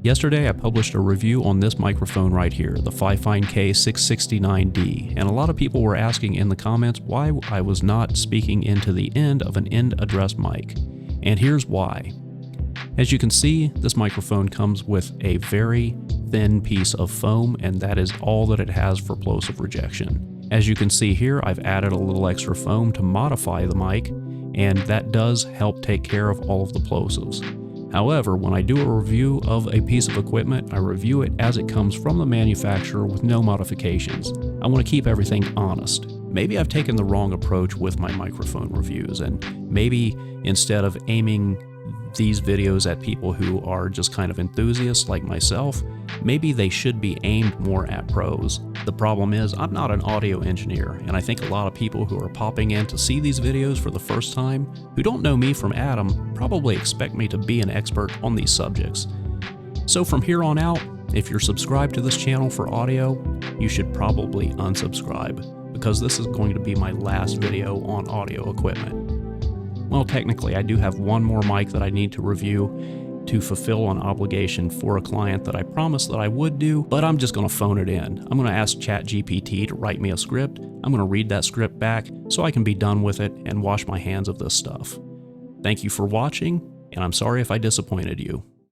Yesterday I published a review on this microphone right here, the Fifine K669D, and a lot of people were asking in the comments why I was not speaking into the end of an end address mic. And here's why. As you can see, this microphone comes with a very thin piece of foam, and that is all that it has for plosive rejection. As you can see here, I've added a little extra foam to modify the mic, and that does help take care of all of the plosives. However, when I do a review of a piece of equipment, I review it as it comes from the manufacturer with no modifications. I want to keep everything honest. Maybe I've taken the wrong approach with my microphone reviews, and maybe instead of aiming these videos at people who are just kind of enthusiasts like myself, maybe they should be aimed more at pros. The problem is, I'm not an audio engineer, and I think a lot of people who are popping in to see these videos for the first time, who don't know me from Adam, probably expect me to be an expert on these subjects. So from here on out, if you're subscribed to this channel for audio, you should probably unsubscribe, because this is going to be my last video on audio equipment. Well, technically, I do have one more mic that I need to review to fulfill an obligation for a client that I promised that I would do, but I'm just going to phone it in. I'm going to ask ChatGPT to write me a script. I'm going to read that script back so I can be done with it and wash my hands of this stuff. Thank you for watching, and I'm sorry if I disappointed you.